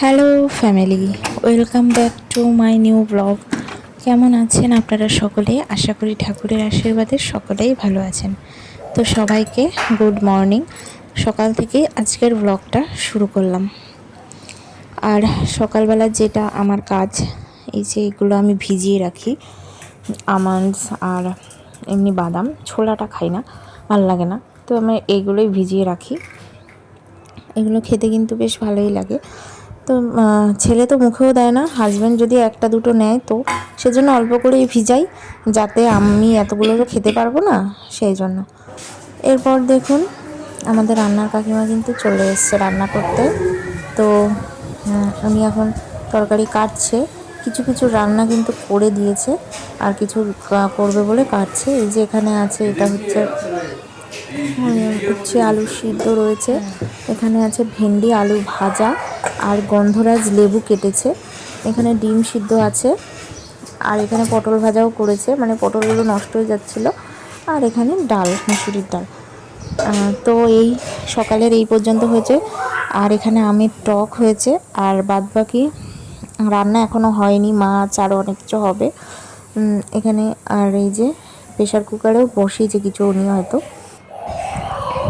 Hello family, welcome back to my new blog. কেমন আছেন আপনারা সকলে? আশা করি ঠাকুরের আশীর্বাদে সকলেই ভালো আছেন। তো সবাইকে গুড মর্নিং। সকাল থেকে আজকের ব্লগটা শুরু করলাম। আর সকালবেলা যেটা আমার কাজ, এই যে এগুলো আমি ভিজিয়ে রাখি, আমন্ডস আর এমনি বাদাম। ছোলাটা খাই না, ভালো লাগে না, তো আমি এইগুলোই ভিজিয়ে রাখি। এগুলো খেতে কিন্তু বেশ ভালোই লাগে। তো ছেলে তো মুখেও দেয় না, হাজব্যান্ড যদি একটা দুটো নেয় তো সেজন্য অল্প করেই ভিজাই, যাতে আমি এতগুলো তো খেতে পারবো না, সেই জন্য। এরপর দেখুন আমাদের রান্নার কাকিমা কিন্তু চলে এসছে রান্না করতে। তো উনি এখন তরকারি কাটছে, কিছু কিছু রান্না কিন্তু করে দিয়েছে, আর কিছু করবে বলে কাটছে। এই যে এখানে আছে, এটা হচ্ছে উচ্ছে আলু সিদ্ধ রয়েছে, এখানে আছে ভেন্ডি আলু ভাজা, আর গন্ধরাজ লেবু কেটেছে, এখানে ডিম সিদ্ধ আছে, আর এখানে পটল ভাজাও করেছে, মানে পটলগুলো নষ্ট হয়ে যাচ্ছিলো। আর এখানে ডাল, মুসুরির ডাল। তো এই সকালের এই পর্যন্ত হয়েছে। আর এখানে আমের টক হয়েছে, আর বাদবাকি রান্না এখনও হয়নি, মাছ আরও অনেক কিছু হবে এখানে। আর এই যে প্রেশার কুকারেও বসিয়েছে কিছু উনি হয়তো।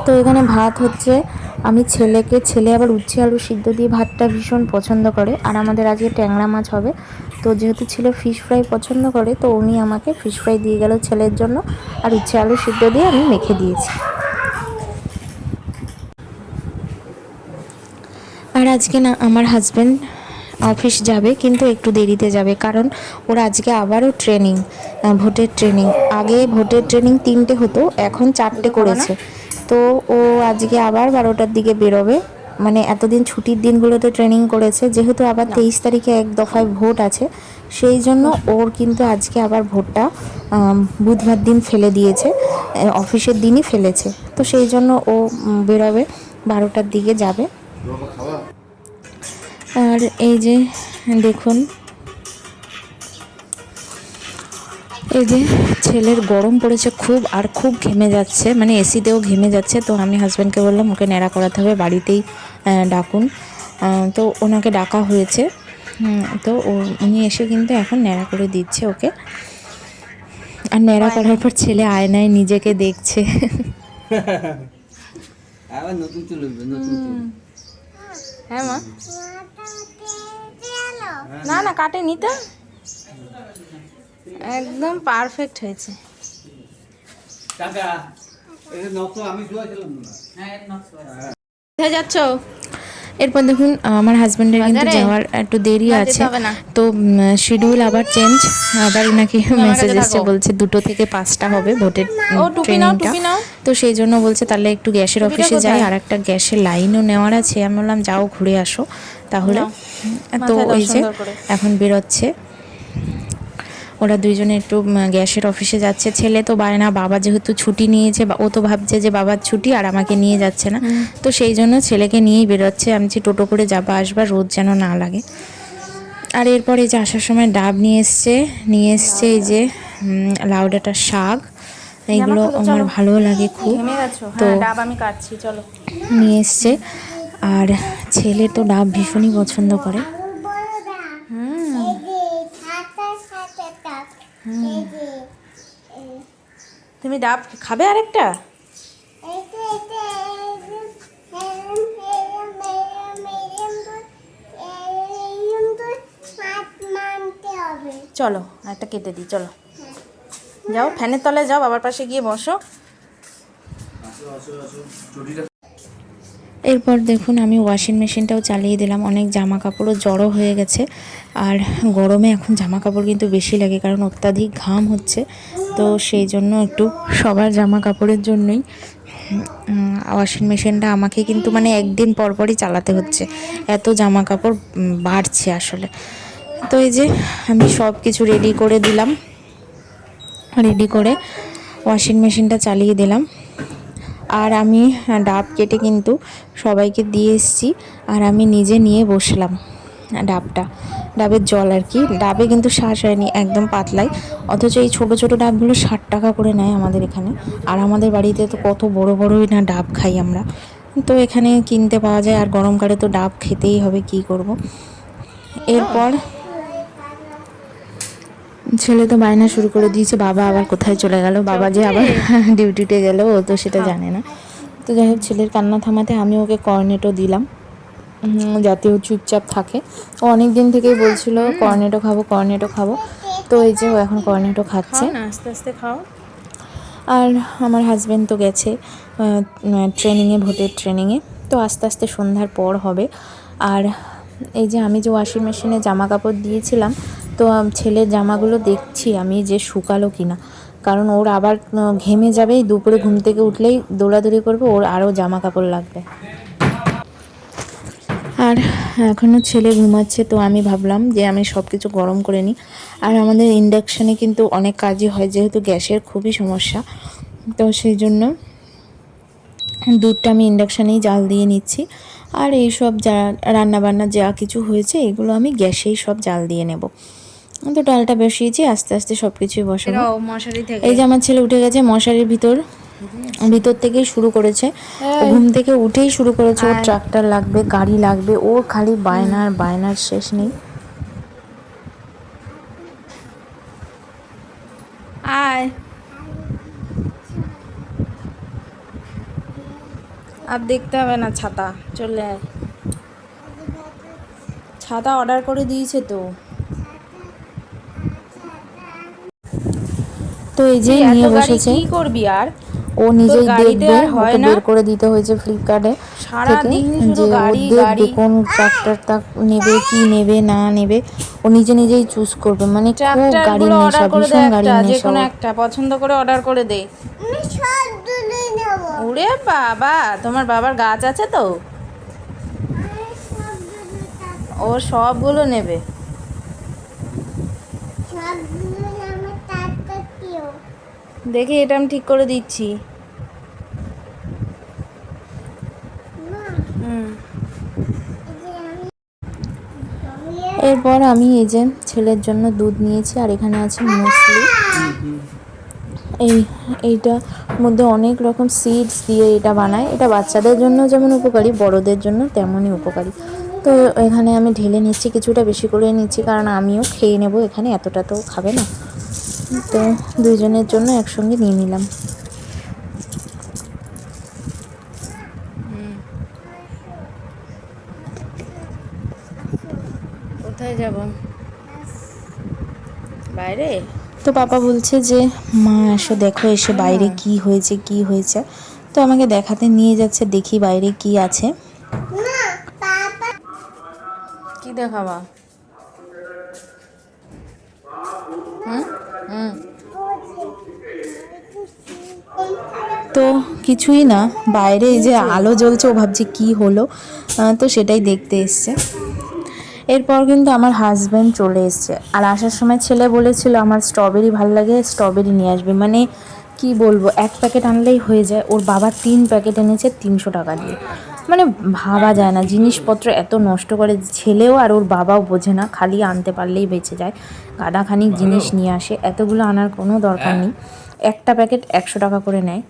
তো এখানে ভাত হচ্ছে। ছেলে আবার উচ্ছে আলু সিদ্ধ দিয়ে ভাতটা ভীষণ পছন্দ করে, আর আমাদের আজকে ট্যাংরা মাছ হবে। তো যেহেতু ছেলে ফিশ ফ্রাই পছন্দ করে, তো উনি আমাকে ফিশ ফ্রাই দিয়ে গেল ছেলের জন্য, আর উচ্ছে আলু সিদ্ধ দিয়ে আমি মেখে দিয়েছি। আর আজকে না আমার হাজব্যান্ড অফিস যাবে, কিন্তু একটু দেরিতে যাবে, কারণ ওরা আজকে আবারও ট্রেনিং, ভোটের ট্রেনিং। আগে ভোটের ট্রেনিং 3টে হতো, এখন 4টে করেছে। তো ও আজকে আবার 12টার দিকে বেরোবে। মানে এতদিন ছুটির দিনগুলোতে ট্রেনিং করেছে, যেহেতু আবার 23 তারিখে এক দফায় ভোট আছে, সেই জন্য ওর কিন্তু আজকে আবার ভোটটা বুধবার দিন ফেলে দিয়েছে, অফিসের দিনই ফেলেছে। তো সেই জন্য ও বেরোবে, 12টার দিকে যাবে। আর এই যে দেখুন, এই যে ছেলের গরম পড়েছে খুব, আর খুব ঘেমে যাচ্ছে, মানে এসিতেও ঘেমে যাচ্ছে। তো আমি হাজব্যান্ডকে বললাম ওকে ন্যাড়া করাতে হবে, বাড়িতেই ডাকুন। তো ওনাকে ডাকা হয়েছে। তো উনি এসে কিন্তু এখন ন্যাড়া করে দিচ্ছে ওকে। আর ন্যাড়া করার পর ছেলে আয়নায় নিজেকে দেখছে। হ্যাঁ মা, না না কাটেনি তো, একদম পারফেক্ট হয়েছে। কোথায় যাচ্ছ? এরপর দেখুন আমার হাজব্যান্ডের কিন্তু যাওয়ার একটু দেরি আছে, তো শিডিউল আবার চেঞ্জ। আবার নাকি মেসেজ এসছে, বলছে 2টো থেকে 5টা হবে ভোটের ট্রেনিংটা। তো সেই জন্য বলছে তাহলে একটু গ্যাসের অফিসে যাই, আর একটা গ্যাসের লাইনও নেওয়ার আছে। আমি বললাম যাও ঘুরে আসো তাহলে। তো ওই যে এখন বেরোচ্ছে, ওরা দুইজনে একটু গ্যাসের অফিসে যাচ্ছে। ছেলে তো বায়না, বাবা যেহেতু ছুটি নিয়েছে, ও তো ভাবছে যে বাবার ছুটি আর আমাকে নিয়ে যাচ্ছে না, তো সেই জন্য ছেলেকে নিয়েই বেরোচ্ছে। আমি যে টোটো করে যাবা আসবা, রোদ যেন না লাগে। আর এরপরে যে আসার সময় ডাব নিয়ে এসছে এই যে লাউ ডাঁটার শাক, এইগুলো আমার ভালো লাগে খুব। তো ডাব আমি কাটছি, চলো। নিয়ে এসছে, আর ছেলে তো ডাব ভীষণই পছন্দ করে। তুমি ডাব খাবে আরেকটা? চলো একটা কেটে দিই, চলো যাও ফ্যানের তলায় যাও, বাবার পাশে গিয়ে বসো। এরপর দেখুন আমি ওয়াশিং মেশিনটাও চালিয়ে দিলাম, অনেক জামা কাপড়ও জড়ো হয়ে গেছে। আর গরমে এখন জামা কাপড় কিন্তু বেশি লাগে, কারণ অত্যাধিক ঘাম হচ্ছে। তো সেই জন্য একটু সবার জামা কাপড়ের জন্যই ওয়াশিং মেশিনটা আমাকে কিন্তু মানে একদিন পর পরই চালাতে হচ্ছে, এত জামা কাপড় বাড়ছে আসলে। তো এই যে আমি সব কিছু রেডি করে দিলাম, রেডি করে ওয়াশিং মেশিনটা চালিয়ে দিলাম। আর আমি ডাব কেটে কিন্তু সবাইকে দিয়ে এসেছি, আর আমি নিজে নিয়ে বসলাম ডাবের জল আর কি। ডাবে কিন্তু শ্বাস হয়নি, একদম পাতলাই। অথচ এই ছোটো ছোটো ডাবগুলো 60 টাকা করে নেয় আমাদের এখানে। আর আমাদের বাড়িতে তো কত বড় বড়ই না ডাব খাই আমরা, তো এখানে কিনতে পাওয়া যায়, আর গরমকালে তো ডাব খেতেই হবে, কি করব। এরপর ছেলে তো বায়না শুরু করে দিয়েছে, বাবা আবার কোথায় চলে গেল, বাবা যে আবার ডিউটিতে গেল ও তো সেটা জানে না। তো যাই হোক, ছেলের কান্না থামাতে আমি ওকে কর্নেটো দিলাম, যাতে ও চুপচাপ থাকে। ও অনেক দিন থেকেই বলছিল কর্নেটো খাবো, কর্নেটো খাবো। তো এই যে ও এখন কর্নেটো খাচ্ছে, আস্তে আস্তে খাও। আর আমার হাজব্যান্ড তো গেছে ট্রেনিংয়ে, ভোটের ট্রেনিংয়ে। তো আস্তে আস্তে সন্ধ্যার পর হবে। আর এই যে আমি যে ওয়াশিং মেশিনে জামা কাপড় দিয়েছিলাম, তো ছেলের জামাগুলো দেখছি আমি যে শুকালো কিনা, কারণ ওর আবার ঘেমে যাবে, দুপুরে ঘুম থেকে উঠলেই দৌড়াদৌড়ি করবে, ওর আরও জামা কাপড় লাগবে। আর এখনও ছেলে ঘুমাচ্ছে, তো আমি ভাবলাম যে আমি সব কিছু গরম করে নিই। আর আমাদের ইন্ডাকশানে কিন্তু অনেক কাজই হয়, যেহেতু গ্যাসের খুবই সমস্যা, তো সেই জন্য দুধটা আমি ইন্ডাকশানেই জাল দিয়ে নিচ্ছি। আর এই সব যা রান্নাবান্না যা কিছু হয়েছে এগুলো আমি গ্যাসেই সব জাল দিয়ে নেব। তো ডালটা বসিয়েছি, আস্তে আস্তে সব কিছুই বসাবো। এই যে আমার ছেলে উঠে গেছে, মশারির ভিতর থেকেই শুরু করেছে, ঘুম থেকে উঠেই শুরু করেছে, ওর ট্রাক্টর লাগবে, গাড়ি লাগবে, ওর খালি বায়নার বায়নার শেষ নেই। আয়, আর দেখতে হবে না ছাতা, চলে আয়। ছাতা অর্ডার করে দিয়েছে তো। তো এই যে নিয়ে বসেছে, কি করবি আর, ও নিজেই দেখবে, ওকে বের করে দিতে হয়েছে ফ্লিপকার্টে থেকে, যে ও দেখবে কোন ট্রাক্টরটা নেবে, কি নেবে না নেবে, ও নিজে নিজেই চুজ করবে। মানে খুব গাড়ির নেশা, ভীষণ গাড়ির নেশা। যে কোনো একটা পছন্দ করে অর্ডার করে দে। ওরে বাবা, তোমার বাবার গাছ আছে তো, ও সবগুলো নেবে। দেখি, এটা আমি ঠিক করে দিচ্ছি। এরপর আমি এই যে ছেলের জন্য দুধ নিয়েছি, আর এখানে আছে মুসলি। এইটার মধ্যে অনেক রকম সিডস দিয়ে এটা বানায়। এটা বাচ্চাদের জন্য যেমন উপকারী, বড়দের জন্য তেমনই উপকারী। তো এখানে আমি ঢেলে নিচ্ছি, কিছুটা বেশি করে নিচ্ছি, কারণ আমিও খেয়ে নেব এখানে, এতটা তো খাবে না। তো দুইজনের জন্য একসঙ্গে নিয়ে নিলাম। কোথায় যাব? বাইরে। তো পাপা বলছে যে মা এসো দেখো, এসে বাইরে কি হয়েছে কি হয়েছে। তো আমাকে দেখাতে নিয়ে যাচ্ছে, দেখি বাইরে কি আছে। কি দেখাবা? তো কিছুই না, বাইরে এই যে আলো জ্বলছে, ও ভাবছে কি হলো, তো সেটাই দেখতে এসছে। এরপর কিন্তু আমার হাজব্যান্ড চলে এসছে, আর আসার সময় ছেলে বলেছিল আমার স্ট্রবেরি ভালো লাগে, স্ট্রবেরি নিয়ে আসবে। মানে কি বলবো, এক প্যাকেট আনলেই হয়ে যায়, ওর বাবা 3 প্যাকেট এনেছে 300 টাকা দিয়ে। মানে ভাবা যায় না, জিনিসপত্র এত নষ্ট করে ছেলেও, আর ওর বাবাও বোঝে না, খালি আনতে পারলেই বেঁচে যায়, গাদাখানিক জিনিস নিয়ে আসে, এতগুলো আনার কোনো দরকার নেই। একটা প্যাকেট 100 টাকা করে নেয়।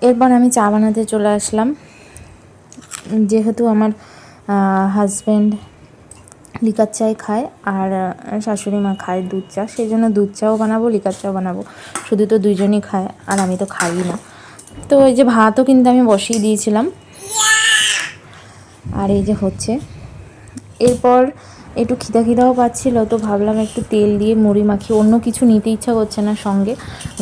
এরপর আমি চা বানাতে চলে আসলাম, যেহেতু আমার হাজব্যান্ড লিকার চাই খায়, আর শাশুড়ি মা খায় দুধ চা, সেই জন্য দুধ চাও বানাবো, লিকার চাও বানাবো। শুধু তো দুইজনই খায়, আর আমি তো খাই না। তো এই যে ভাতও কিন্তু আমি বসিয়ে দিয়েছিলাম, আর এই যে হচ্ছে। এরপর একটু খিদাও পাচ্ছিল, তো ভাবলাম একটু তেল দিয়ে মুড়ি মাখি, অন্য কিছু নিতে ইচ্ছা করছে না সঙ্গে,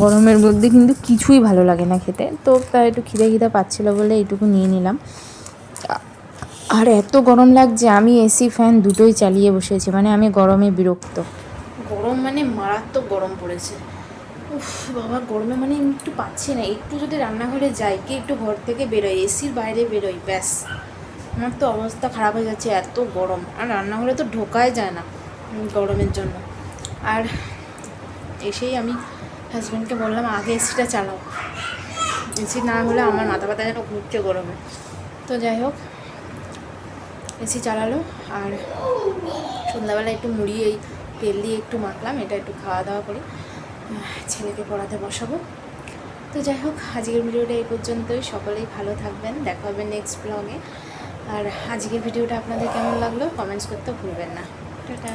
গরমের মধ্যে কিন্তু কিছুই ভালো লাগে না খেতে। তো তাই একটু খিদা পাচ্ছিলো বলে এইটুকু নিয়ে নিলাম। আর এত গরম লাগছে, আমি এসি ফ্যান দুটোই চালিয়ে বসেছি, মানে আমি গরমে বিরক্ত। গরম মানে মারাত্মক গরম পড়েছে। উফ বাবা, গরমে মানে একটু পাচ্ছি না, একটু যদি রান্নাঘরে যাই, কি একটু ঘর থেকে বেরোই, এসির বাইরে বেরোই, ব্যাস আমার তো অবস্থা খারাপ হয়ে যাচ্ছে, এত গরম। আর রান্নাঘরে তো ঢোকাই যায় না গরমের জন্য। আর এসেই আমি হাজব্যান্ডকে বললাম আগে এসিটা চালাও, এসি না হলে আমার মাথা ব্যথা যেন ঘুরছে গরমে। তো যাই হোক, এসি চালালো, আর সন্ধ্যাবেলা একটু মুড়ি এই তেল দিয়ে একটু মাখলাম, এটা একটু খাওয়া দাওয়া করি, ছেলেকে পড়াতে বসাবো। তো যাই হোক, আজকের ভিডিওটা এই পর্যন্তই। সকলেই ভালো থাকবেন, দেখা হবে নেক্সট ব্লগে। আর আজকের ভিডিওটা আপনাদের কেমন লাগলো কমেন্টস করতে ভুলবেন না। টাটা।